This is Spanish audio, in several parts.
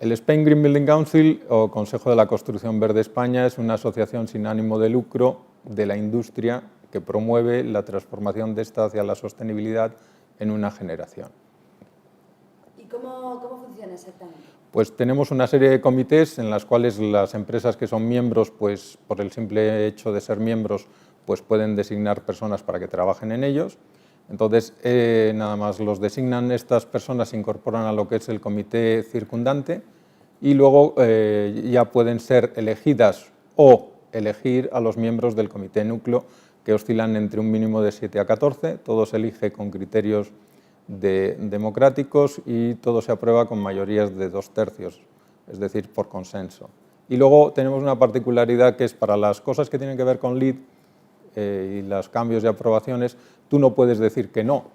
El Spain Green Building Council, o Consejo de la Construcción Verde España, es una asociación sin ánimo de lucro de la industria que promueve la transformación de esta hacia la sostenibilidad en una generación. ¿Y cómo funciona exactamente? Pues tenemos una serie de comités en las cuales las empresas que son miembros, pues por el simple hecho de ser miembros, pues pueden designar personas para que trabajen en ellos. Entonces, nada más los designan estas personas, se incorporan a lo que es el comité circundante y luego ya pueden ser elegidas o elegir a los miembros del comité núcleo, que oscilan entre un mínimo de 7 a 14, todo se elige con criterios democráticos y todo se aprueba con mayorías de 2/3, es decir, por consenso. Y luego tenemos una particularidad que es para las cosas que tienen que ver con LEED y los cambios y aprobaciones, tú no puedes decir que no,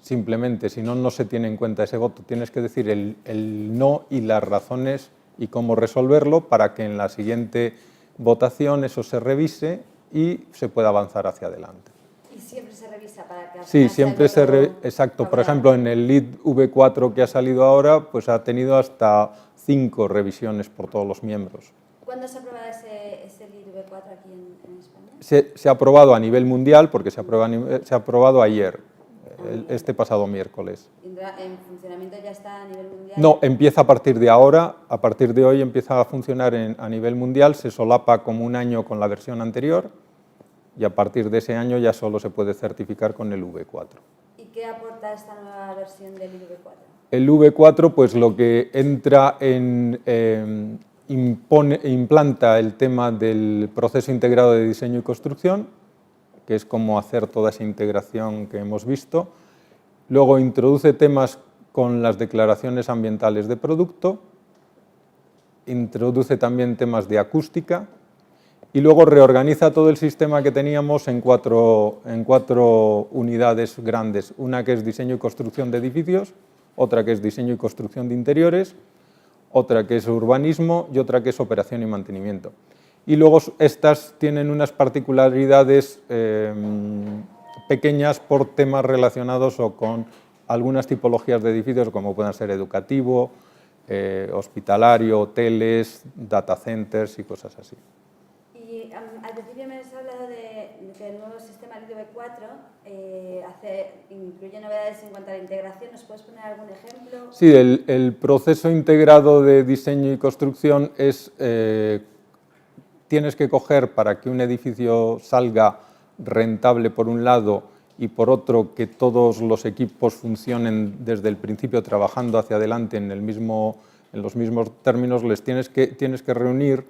simplemente, si no, no se tiene en cuenta ese voto, tienes que decir el no y las razones y cómo resolverlo para que en la siguiente votación eso se revise y se pueda avanzar hacia adelante. ¿Y siempre se revisa para que Sí, siempre se revisa, exacto. Por ejemplo, en el LEED V4 que ha salido ahora, pues ha tenido hasta 5 revisiones por todos los miembros. ¿Cuándo se aprueba ese LEED V4 aquí en España? Se ha aprobado a nivel mundial, porque se ha aprobado ayer, este pasado miércoles. ¿En funcionamiento ya está a nivel mundial? No, empieza a partir de ahora, a partir de hoy empieza a funcionar a nivel mundial, se solapa como un año con la versión anterior y a partir de ese año ya solo se puede certificar con el V4. ¿Y qué aporta esta nueva versión del V4? El V4, pues lo que entra implanta el tema del proceso integrado de diseño y construcción, que es cómo hacer toda esa integración que hemos visto. Luego introduce temas con las declaraciones ambientales de producto, introduce también temas de acústica y luego reorganiza todo el sistema que teníamos en cuatro unidades grandes. Una que es diseño y construcción de edificios, otra que es diseño y construcción de interiores, otra que es urbanismo y otra que es operación y mantenimiento. Y luego estas tienen unas particularidades pequeñas por temas relacionados o con algunas tipologías de edificios, como puedan ser educativo, hospitalario, hoteles, data centers y cosas así. Y al principio me has hablado de que el nuevo sistema LEED V4 incluye novedades en cuanto a la integración. ¿Nos puedes poner algún ejemplo? Sí, el proceso integrado de diseño y construcción es, tienes que coger para que un edificio salga rentable por un lado y por otro que todos los equipos funcionen desde el principio trabajando hacia adelante en los mismos términos, tienes que reunir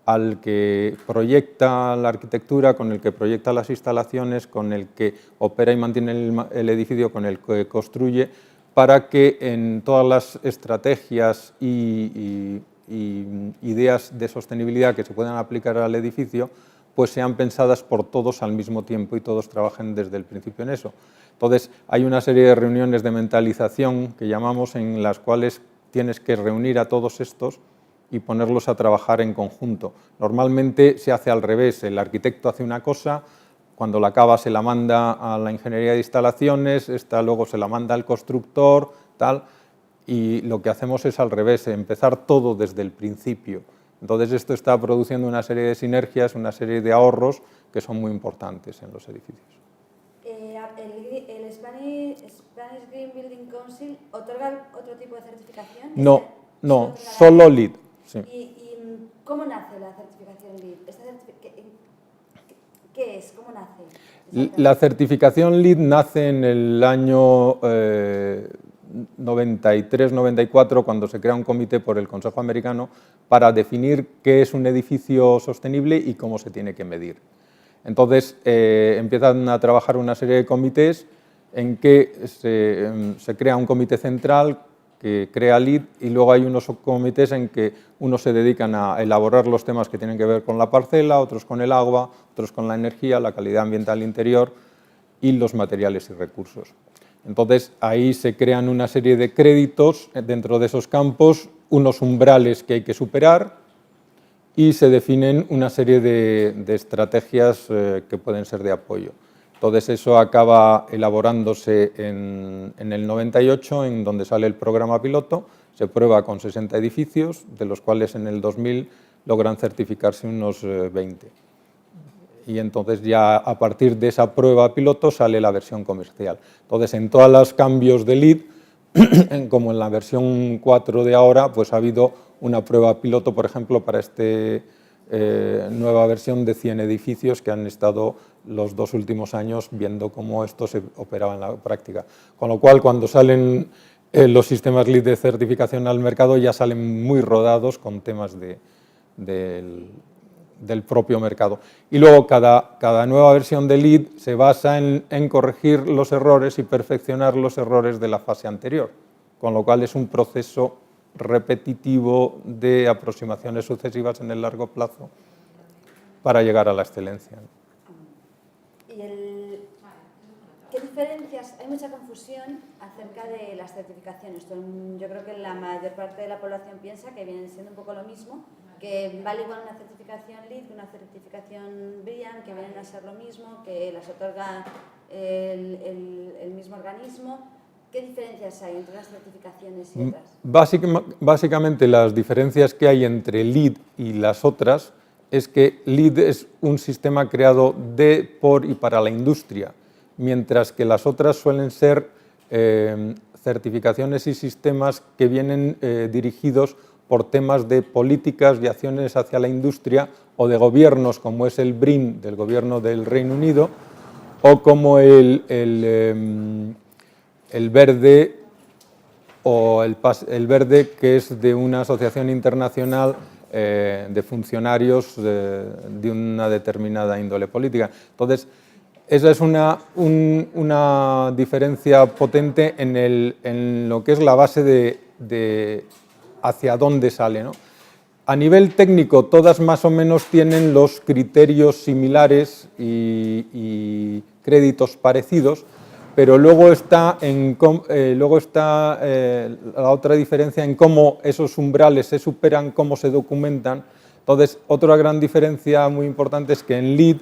al que proyecta la arquitectura, con el que proyecta las instalaciones, con el que opera y mantiene el edificio, con el que construye, para que en todas las estrategias y ideas de sostenibilidad que se puedan aplicar al edificio, pues sean pensadas por todos al mismo tiempo y todos trabajen desde el principio en eso. Entonces, hay una serie de reuniones de mentalización que llamamos, en las cuales tienes que reunir a todos estos y ponerlos a trabajar en conjunto. Normalmente se hace al revés, el arquitecto hace una cosa, cuando la acaba se la manda a la ingeniería de instalaciones, esta luego se la manda al constructor, tal, y lo que hacemos es al revés, empezar todo desde el principio. Entonces esto está produciendo una serie de sinergias, una serie de ahorros que son muy importantes en los edificios. ¿El Spanish Green Building Council otorga otro tipo de certificación? No, solo LEED. Sí. ¿Y cómo nace la certificación LEED? ¿Qué es? ¿Cómo nace? La certificación LEED nace en el año 93-94, cuando se crea un comité por el Consejo Americano para definir qué es un edificio sostenible y cómo se tiene que medir. Entonces empiezan a trabajar una serie de comités en que se crea un comité central que crea LEED y luego hay unos comités en que unos se dedican a elaborar los temas que tienen que ver con la parcela, otros con el agua, otros con la energía, la calidad ambiental interior y los materiales y recursos. Entonces ahí se crean una serie de créditos dentro de esos campos, unos umbrales que hay que superar y se definen una serie de estrategias que pueden ser de apoyo. Entonces eso acaba elaborándose en el 98, en donde sale el programa piloto, se prueba con 60 edificios, de los cuales en el 2000 logran certificarse unos 20. Y entonces ya a partir de esa prueba piloto sale la versión comercial. Entonces en todos los cambios de LEED, como en la versión 4 de ahora, pues ha habido una prueba piloto, por ejemplo, para esta nueva versión de 100 edificios que han estado los 2 últimos años viendo cómo esto se operaba en la práctica. Con lo cual, cuando salen los sistemas LEED de certificación al mercado, ya salen muy rodados con temas del propio mercado. Y luego cada nueva versión de LEED se basa en corregir los errores y perfeccionar los errores de la fase anterior, con lo cual es un proceso repetitivo de aproximaciones sucesivas en el largo plazo para llegar a la excelencia. ¿Qué diferencias? Hay mucha confusión acerca de las certificaciones. Yo creo que la mayor parte de la población piensa que vienen siendo un poco lo mismo, que vale igual una certificación LEED que una certificación BREEAM, que vienen a ser lo mismo, que las otorga el mismo organismo. ¿Qué diferencias hay entre las certificaciones y otras? Básicamente las diferencias que hay entre LEED y las otras es que LEED es un sistema creado de, por y para la industria, mientras que las otras suelen ser certificaciones y sistemas que vienen dirigidos por temas de políticas y acciones hacia la industria o de gobiernos, como es el BREEAM del gobierno del Reino Unido, o como el verde, o el verde, que es de una asociación internacional de funcionarios de una determinada índole política. Entonces, esa es una diferencia potente en lo que es la base de hacia dónde sale, ¿no? A nivel técnico, todas más o menos tienen los criterios similares y créditos parecidos, pero luego está la otra diferencia en cómo esos umbrales se superan, cómo se documentan. Entonces, otra gran diferencia muy importante es que en LEED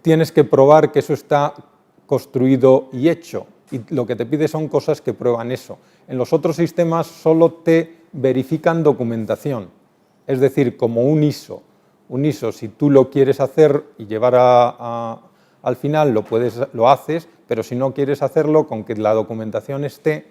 tienes que probar que eso está construido y hecho, y lo que te pide son cosas que prueban eso. En los otros sistemas solo te verifican documentación, es decir, como un ISO. Un ISO, si tú lo quieres hacer y llevar al final, lo haces, pero si no quieres hacerlo, con que la documentación esté,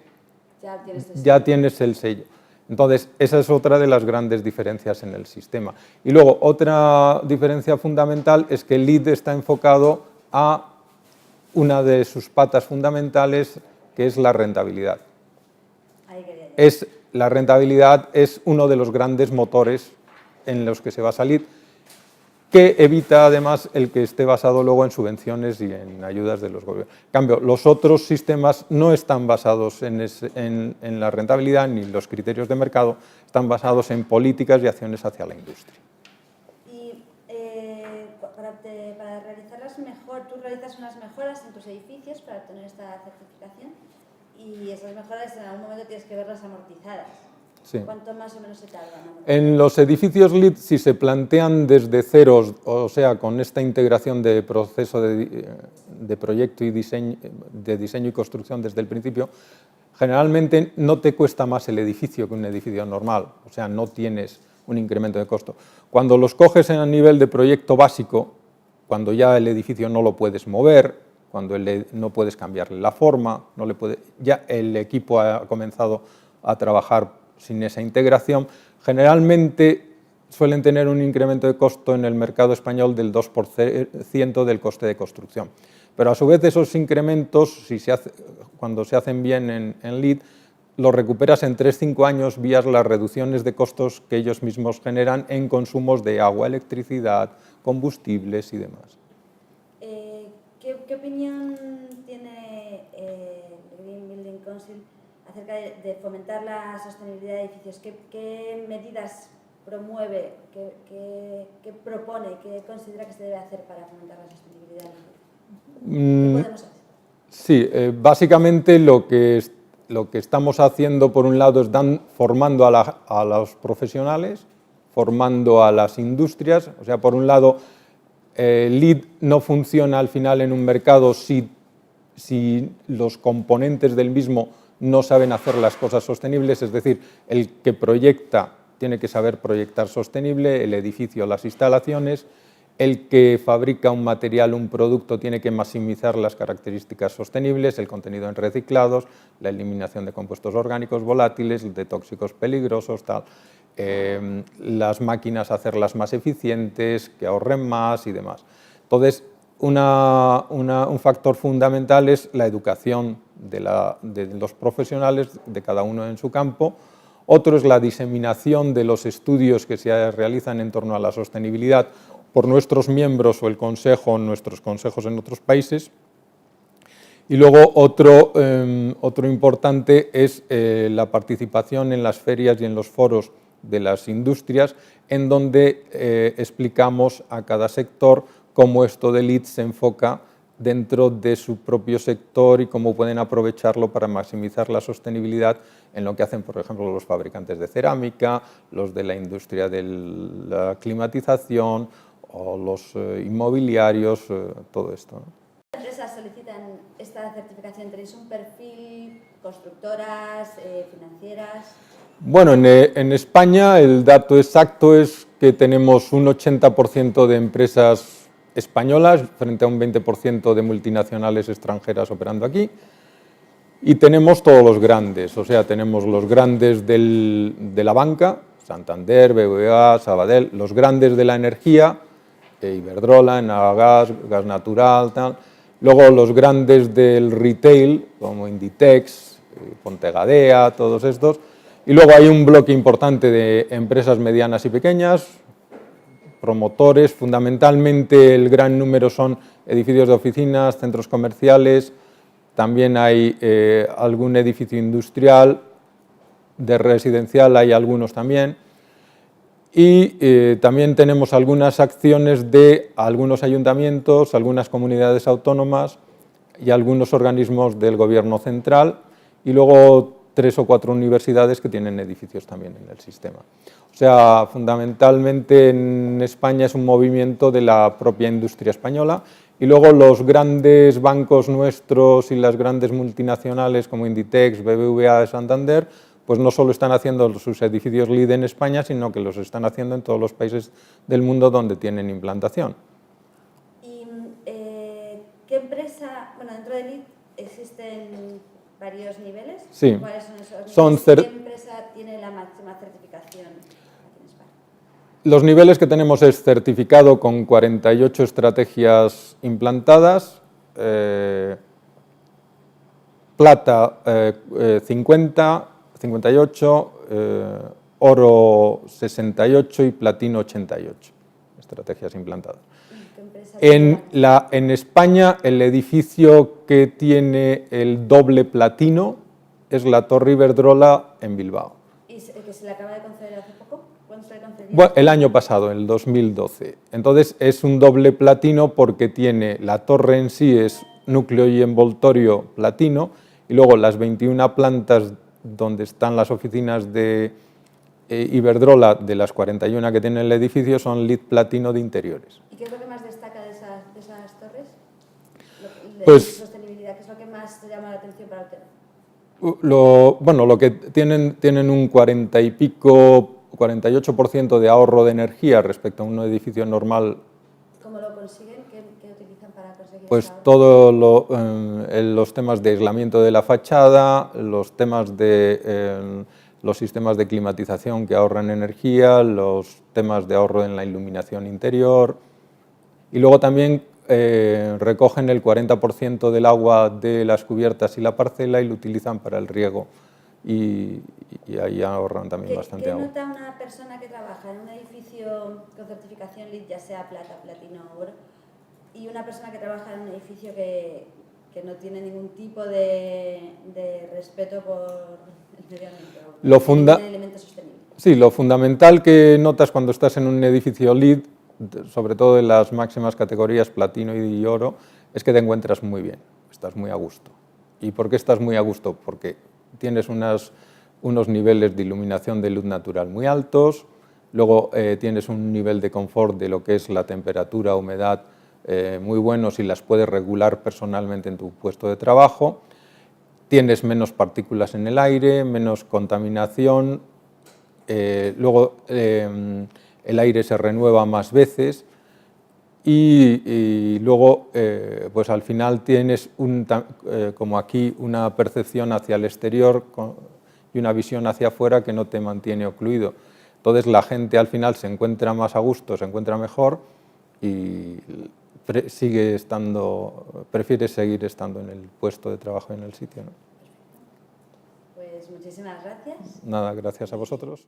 ya tienes el sello. Entonces, esa es otra de las grandes diferencias en el sistema. Y luego, otra diferencia fundamental es que el LEED está enfocado a una de sus patas fundamentales, que es la rentabilidad. La rentabilidad es uno de los grandes motores en los que se basa LEED, que evita además el que esté basado luego en subvenciones y en ayudas de los gobiernos. En cambio, los otros sistemas no están basados en la rentabilidad ni los criterios de mercado, están basados en políticas y acciones hacia la industria. Y para realizarlas mejor, tú realizas unas mejoras en tus edificios para obtener esta certificación y esas mejoras en algún momento tienes que verlas amortizadas. Sí. ¿Cuánto más o menos se tarda? En los edificios LEED, si se plantean desde cero, o sea, con esta integración de proceso de proyecto y diseño y construcción desde el principio, generalmente no te cuesta más el edificio que un edificio normal, o sea, no tienes un incremento de costo. Cuando los coges a nivel de proyecto básico, cuando ya el edificio no lo puedes mover, cuando no puedes cambiarle la forma, ya el equipo ha comenzado a trabajar sin esa integración, generalmente suelen tener un incremento de costo en el mercado español del 2% del coste de construcción. Pero a su vez esos incrementos, cuando se hacen bien en LEED, los recuperas en 3-5 años vía las reducciones de costos que ellos mismos generan en consumos de agua, electricidad, combustibles y demás. ¿Qué opinión tiene el Green Building Council acerca de fomentar la sostenibilidad de edificios? ¿Qué medidas promueve, qué propone, qué considera que se debe hacer para fomentar la sostenibilidad? ¿Qué podemos hacer? Sí, básicamente lo que estamos haciendo, por un lado, es formando a los profesionales, formando a las industrias. O sea, por un lado, LEED no funciona al final en un mercado si si los componentes del mismo no saben hacer las cosas sostenibles, es decir, el que proyecta tiene que saber proyectar sostenible, el edificio, las instalaciones, el que fabrica un material, un producto, tiene que maximizar las características sostenibles, el contenido en reciclados, la eliminación de compuestos orgánicos volátiles, de tóxicos peligrosos, tal. Las máquinas hacerlas más eficientes, que ahorren más y demás. Entonces, un factor fundamental es la educación de los profesionales, de cada uno en su campo. Otro es la diseminación de los estudios que se realizan en torno a la sostenibilidad por nuestros miembros o el consejo, nuestros consejos en otros países. Y luego otro importante es la participación en las ferias y en los foros de las industrias, en donde explicamos a cada sector cómo esto de LEED se enfoca dentro de su propio sector y cómo pueden aprovecharlo para maximizar la sostenibilidad en lo que hacen, por ejemplo, los fabricantes de cerámica, los de la industria de la climatización o los inmobiliarios, todo esto, ¿no? ¿Qué empresas solicitan esta certificación? ¿Tenéis un perfil? ¿Constructoras? ¿Financieras? Bueno, en España el dato exacto es que tenemos un 80% de empresas españolas frente a un 20% de multinacionales extranjeras operando aquí, y tenemos todos los grandes, o sea, tenemos los grandes de la banca, Santander, BBVA, Sabadell, los grandes de la energía, Iberdrola, Enagagas, Gas Natural, tal. Luego los grandes del retail, como Inditex, Pontegadea, todos estos. Y luego hay un bloque importante de empresas medianas y pequeñas, promotores, fundamentalmente el gran número son edificios de oficinas, centros comerciales, también hay algún edificio industrial, de residencial hay algunos también, y también tenemos algunas acciones de algunos ayuntamientos, algunas comunidades autónomas y algunos organismos del gobierno central, y luego 3 o 4 universidades que tienen edificios también en el sistema. O sea, fundamentalmente en España es un movimiento de la propia industria española, y luego los grandes bancos nuestros y las grandes multinacionales como Inditex, BBVA, Santander, pues no solo están haciendo sus edificios LEED en España, sino que los están haciendo en todos los países del mundo donde tienen implantación. ¿Y qué empresa, bueno, dentro de LEED existen varios niveles? Sí. ¿Cuáles son esos niveles? ¿Qué empresa tiene la máxima certificación aquí en España? Los niveles que tenemos es certificado con 48 estrategias implantadas, plata 50, 58, oro 68 y platino 88 estrategias implantadas. En España el edificio que tiene el doble platino es la Torre Iberdrola en Bilbao. ¿Y que se le acaba de conceder hace poco? ¿Cuándo se le concedió? Bueno, el año pasado, el 2012. Entonces es un doble platino porque tiene la torre en sí es núcleo y envoltorio platino, y luego las 21 plantas donde están las oficinas de Iberdrola, de las 41 que tiene el edificio, son LEED platino de interiores. ¿Y qué es lo que más destaca de esas torres? Pues, sostenibilidad, ¿qué es lo que más te llama la atención para usted? Lo que tienen un 40 y pico, 48% de ahorro de energía respecto a un edificio normal. ¿Cómo lo consiguen? ¿Qué utilizan para conseguir pues ese ahorro? todos los temas de aislamiento de la fachada, los temas de los sistemas de climatización que ahorran energía, los temas de ahorro en la iluminación interior, y luego también recogen el 40% del agua de las cubiertas y la parcela y lo utilizan para el riego, y ahí ahorran también bastante agua. ¿Qué nota una persona que trabaja en un edificio con certificación LEED, ya sea plata, platino o oro, y una persona que trabaja en un edificio que no tiene ningún tipo de respeto por el medio ambiente o elementos sostenibles? Sí, lo fundamental que notas cuando estás en un edificio LEED, sobre todo en las máximas categorías platino y oro, es que te encuentras muy bien, estás muy a gusto. ¿Y por qué estás muy a gusto? Porque tienes unos niveles de iluminación de luz natural muy altos, luego tienes un nivel de confort de lo que es la temperatura, humedad muy buenos y las puedes regular personalmente en tu puesto de trabajo. Tienes menos partículas en el aire, menos contaminación, luego el aire se renueva más veces y luego pues al final tienes como aquí una percepción hacia el exterior y una visión hacia afuera que no te mantiene ocluido. Entonces la gente al final se encuentra más a gusto, se encuentra mejor y prefiere seguir estando en el puesto de trabajo, en el sitio, ¿no? Pues muchísimas gracias. Nada, gracias a vosotros.